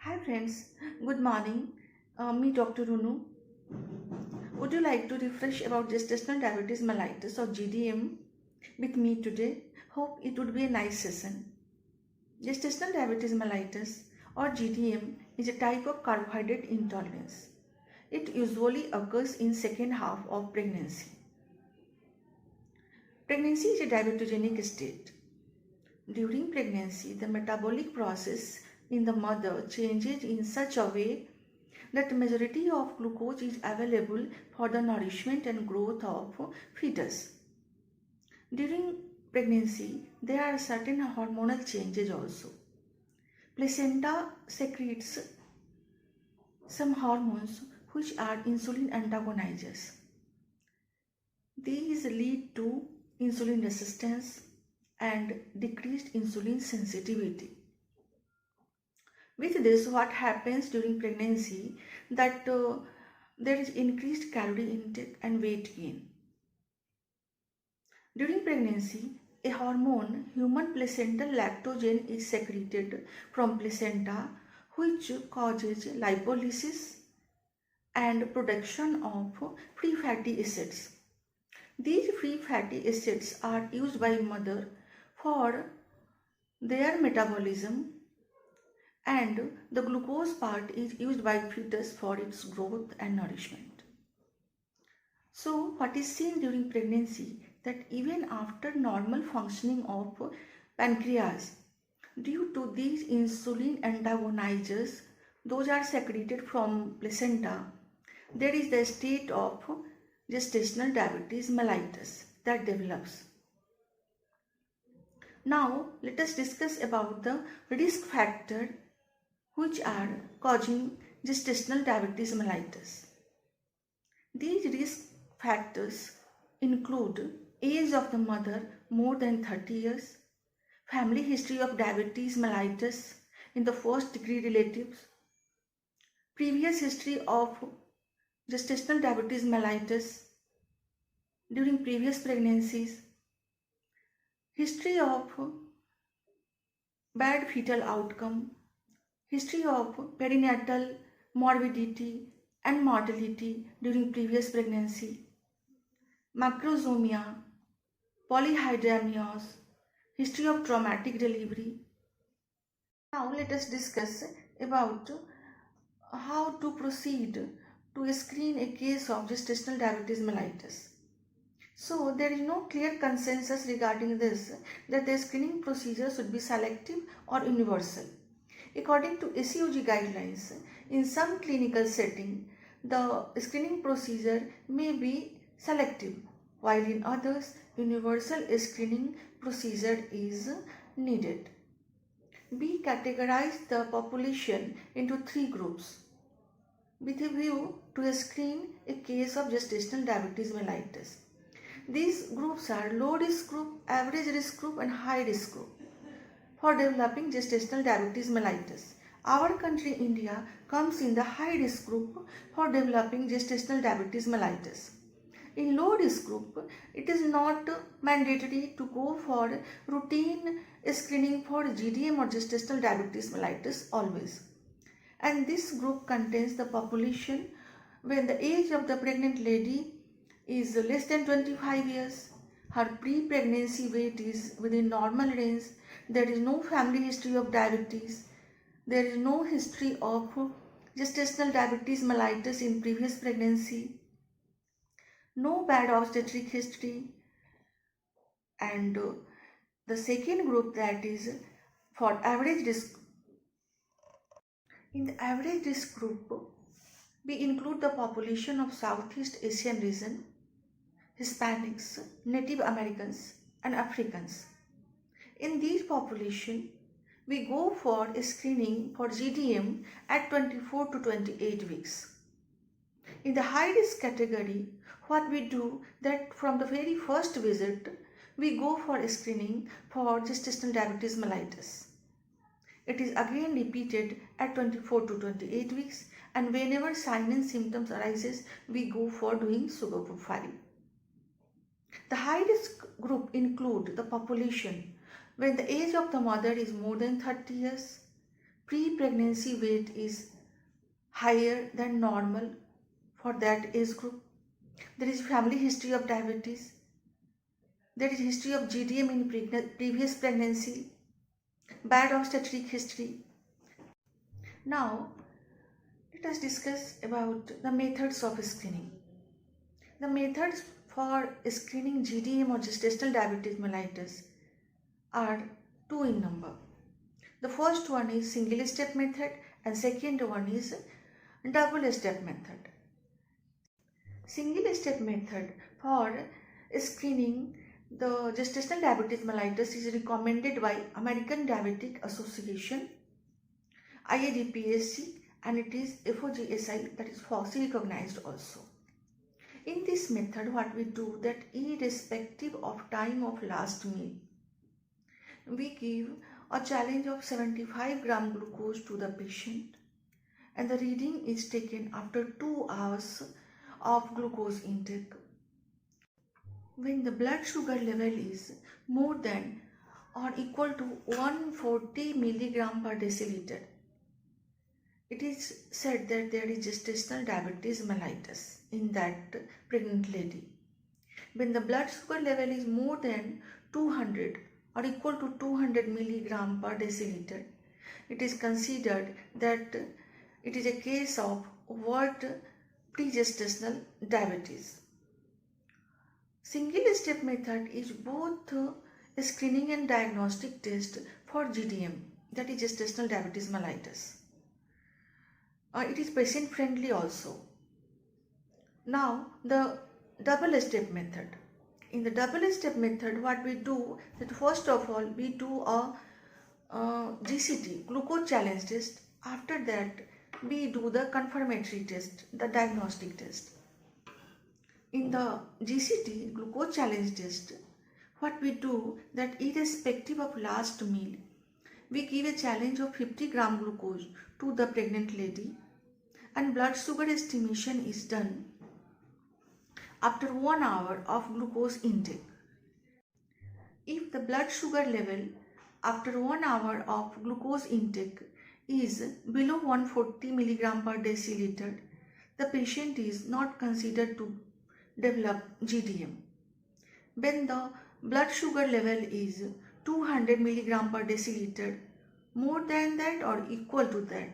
Hi friends, good morning. Me Dr. Runu. Would you like to refresh about gestational diabetes mellitus or GDM with me today? Hope it would be a nice session. Gestational diabetes mellitus or GDM is a type of carbohydrate intolerance. It usually occurs in second half of pregnancy. Pregnancy is a diabetogenic state. During pregnancy, the metabolic process in the mother changes in such a way that majority of glucose is available for the nourishment and growth of fetus. During pregnancy, there are certain hormonal changes also. Placenta secretes some hormones which are insulin antagonizers. These lead to insulin resistance and decreased insulin sensitivity. With this, what happens during pregnancy that there is increased calorie intake and weight gain. During pregnancy, a hormone, human placental lactogen, is secreted from placenta which causes lipolysis and production of free fatty acids. These free fatty acids are used by mother for their metabolism, and the glucose part is used by fetus for its growth and nourishment. So what is seen during pregnancy that even after normal functioning of pancreas, due to these insulin antagonizers, those are secreted from placenta, there is the state of gestational diabetes mellitus that develops. Now let us discuss about the risk factor which are causing gestational diabetes mellitus. These risk factors include age of the mother more than 30 years, family history of diabetes mellitus in the first degree relatives, previous history of gestational diabetes mellitus during previous pregnancies, history of bad fetal outcome, history of perinatal morbidity and mortality during previous pregnancy, macrosomia, polyhydramnios, history of traumatic delivery. Now let us discuss about how to proceed to screen a case of gestational diabetes mellitus. So there is no clear consensus regarding this, that the screening procedure should be selective or universal. According to ACOG guidelines, in some clinical setting, the screening procedure may be selective, while in others, universal screening procedure is needed. We categorize the population into three groups with a view to screen a case of gestational diabetes mellitus. These groups are low risk group, average risk group and high risk group for developing gestational diabetes mellitus. Our country India comes in the high risk group for developing gestational diabetes mellitus. In low risk group, it is not mandatory to go for routine screening for GDM or gestational diabetes mellitus always. And this group contains the population when the age of the pregnant lady is less than 25 years, her pre-pregnancy weight is within normal range, there is no family history of diabetes, there is no history of gestational diabetes mellitus in previous pregnancy, no bad obstetric history, and the second group, that is for average risk. In the average risk group, we include the population of Southeast Asian region, Hispanics, Native Americans and Africans. In these population, we go for a screening for GDM at 24 to 28 weeks. In the high risk category, what we do that from the very first visit, we go for a screening for gestational diabetes mellitus. It is again repeated at 24 to 28 weeks, and whenever sign and symptoms arises, we go for doing sugar profiling. The high risk group include the population when the age of the mother is more than 30 years, pre-pregnancy weight is higher than normal for that age group. There is family history of diabetes. There is history of GDM in previous pregnancy, bad obstetric history. Now, let us discuss about the methods of screening. The methods for screening GDM or gestational diabetes mellitus are two in number. The first one is single step method and second one is double step method. Single step method for screening the gestational diabetes mellitus is recommended by American Diabetic Association, IADPSC, and it is FOGSI, that is FOSI recognized also. In this method, what we do that irrespective of time of last meal, we give a challenge of 75 gram glucose to the patient and the reading is taken after 2 hours of glucose intake. When the blood sugar level is more than or equal to 140 milligram per deciliter, it is said that there is gestational diabetes mellitus in that pregnant lady. When the blood sugar level is more than 200 or equal to 200 milligram per deciliter, it is considered that it is a case of what pre-gestational diabetes. Single step method is both a screening and diagnostic test for GDM, that is gestational diabetes mellitus. It is patient friendly also. Now the double step method. In the double step method, what we do that first of all we do a GCT, glucose challenge test. After that we do the confirmatory test, the diagnostic test. In the GCT, glucose challenge test, what we do that irrespective of last meal, we give a challenge of 50 gram glucose to the pregnant lady and blood sugar estimation is done after 1 hour of glucose intake. If the blood sugar level after 1 hour of glucose intake is below 140 milligram per deciliter, the patient is not considered to develop GDM. When the blood sugar level is 200 milligram per deciliter, more than that or equal to that,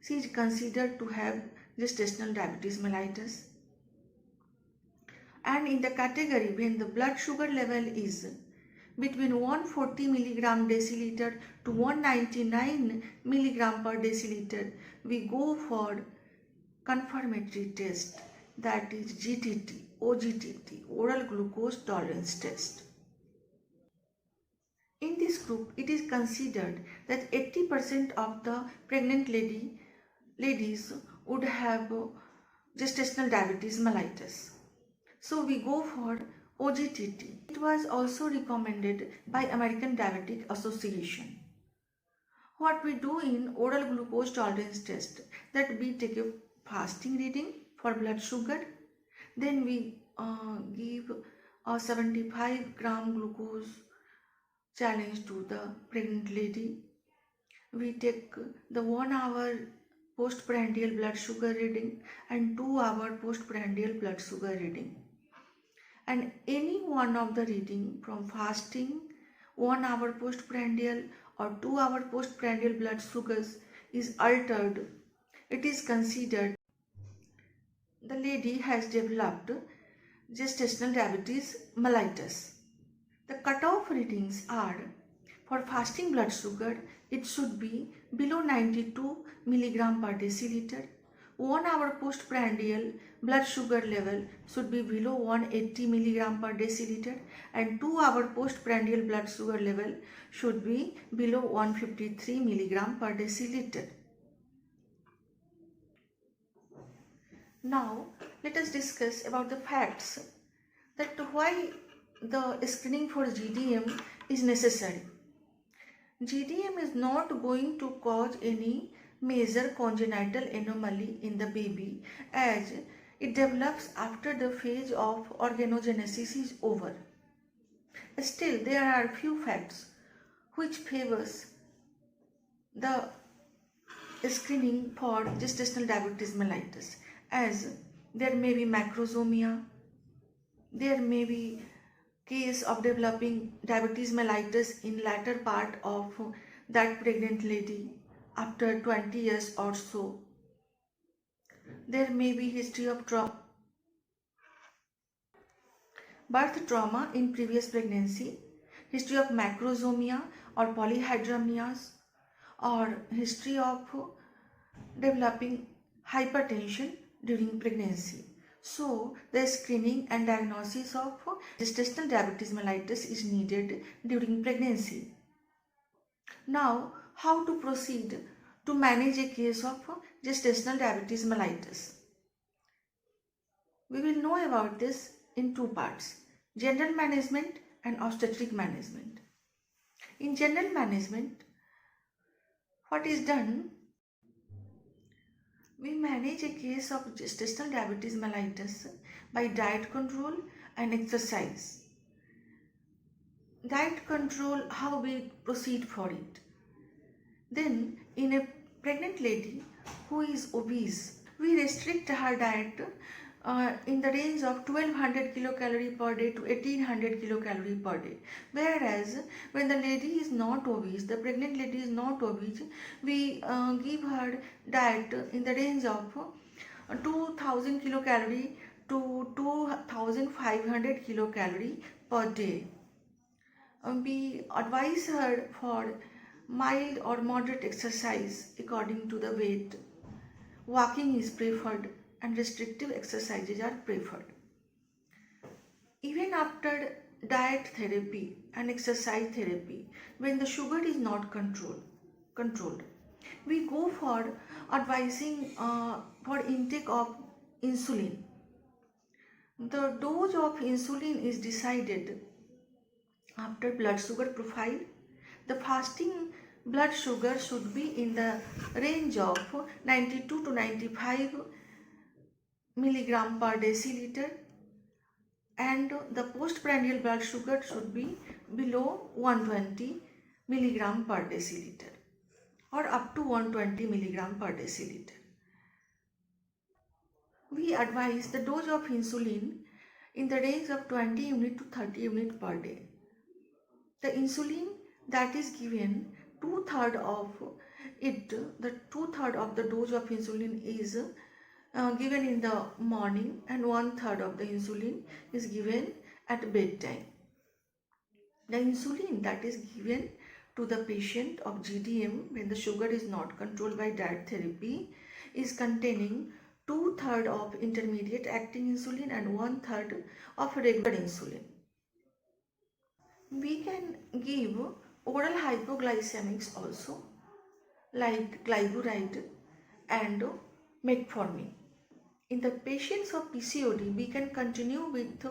she is considered to have gestational diabetes mellitus. And in the category when the blood sugar level is between 140 milligram deciliter to 199 milligram per deciliter, we go for confirmatory test, that is GTT, OGTT, oral glucose tolerance test. In this group, it is considered that 80% of the pregnant ladies would have gestational diabetes mellitus. So we go for OGTT. It was also recommended by American Diabetic Association. What we do in oral glucose tolerance test, that we take a fasting reading for blood sugar, then we give a 75 gram glucose challenge to the pregnant lady. We take the 1 hour postprandial blood sugar reading and 2 hour postprandial blood sugar reading. And any one of the reading from fasting, 1 hour postprandial or 2 hour postprandial blood sugars is altered, it is considered the lady has developed gestational diabetes mellitus. The cutoff readings are for fasting blood sugar, it should be below 92 milligram per deciliter. 1 hour postprandial blood sugar level should be below 180 milligram per deciliter and 2 hour postprandial blood sugar level should be below 153 milligram per deciliter. Now let us discuss about the facts that why the screening for GDM is necessary. GDM is not going to cause any major congenital anomaly in the baby as it develops after the phase of organogenesis is over. Still, there are few facts which favors the screening for gestational diabetes mellitus, as there may be macrosomia, there may be case of developing diabetes mellitus in latter part of that pregnant lady after 20 years or so. There may be history of birth trauma in previous pregnancy, history of macrosomia or polyhydramnias, or history of developing hypertension during pregnancy. So, the screening and diagnosis of gestational diabetes mellitus is needed during pregnancy. Now, how to proceed to manage a case of gestational diabetes mellitus? We will know about this in two parts: general management and obstetric management. In general management, what is done? We manage a case of gestational diabetes mellitus by diet control and exercise. Diet control, how we proceed for it. Then, in a pregnant lady who is obese, we restrict her diet in the range of 1200 kilocalorie per day to 1800 kilocalorie per day. Whereas when the lady is not obese, the pregnant lady is not obese, we give her diet in the range of 2000 kilocalorie to 2500 kilocalorie per day. We advise her for mild or moderate exercise according to the weight. Walking is preferred and restrictive exercises are preferred. Even after diet therapy and exercise therapy, when the sugar is not controlled, we go for advising for intake of insulin. The dose of insulin is decided after blood sugar profile. The fasting blood sugar should be in the range of 92 to 95 milligram per deciliter, and the postprandial blood sugar should be below 120 milligram per deciliter or up to 120 milligram per deciliter. We advise the dose of insulin in the range of 20 unit to 30 unit per day. The insulin that is given, two-thirds of the dose of insulin is given in the morning, and 1/3 of the insulin is given at bedtime. The insulin that is given to the patient of GDM when the sugar is not controlled by diet therapy is containing 2/3 of intermediate acting insulin and 1/3 of regular insulin. We can give oral hypoglycemics also, like glyburide and metformin. In the patients of PCOD, we can continue with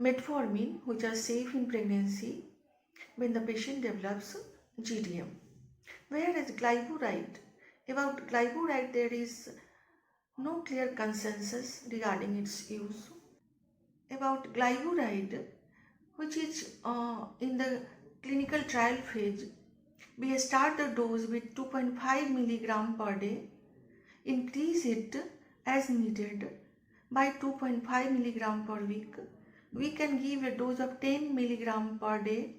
metformin, which are safe in pregnancy when the patient develops GDM. Whereas about glyburide there is no clear consensus regarding its use. About glyburide, which is in the clinical trial phase, we start the dose with 2.5 milligram per day, increase it as needed by 2.5 milligram per week. We can give a dose of 10 milligram per day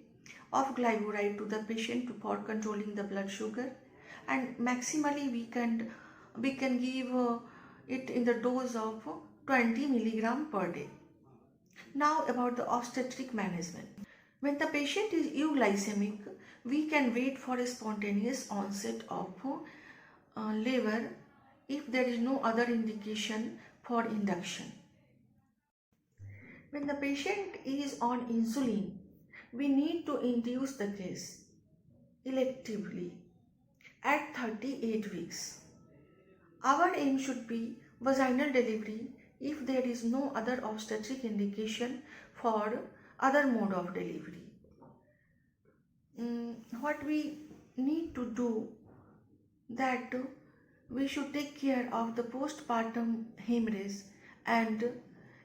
of glyburide to the patient for controlling the blood sugar, and maximally we can give it in the dose of 20 milligram per day. Now about the obstetric management. When the patient is euglycemic, we can wait for a spontaneous onset of labor if there is no other indication for induction. When the patient is on insulin, we need to induce the case electively at 38 weeks. Our aim should be vaginal delivery if there is no other obstetric indication for other mode of delivery. What we need to do, that we should take care of the postpartum hemorrhage and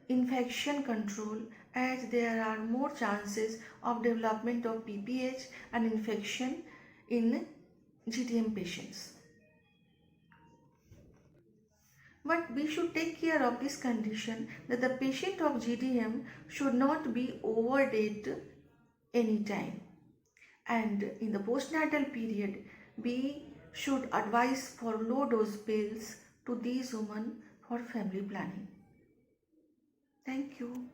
infection control, as there are more chances of development of PPH and infection in GDM patients. But we should take care of this condition that the patient of GDM should not be overweight anytime. And in the postnatal period, we should advise for low dose pills to these women for family planning. Thank you.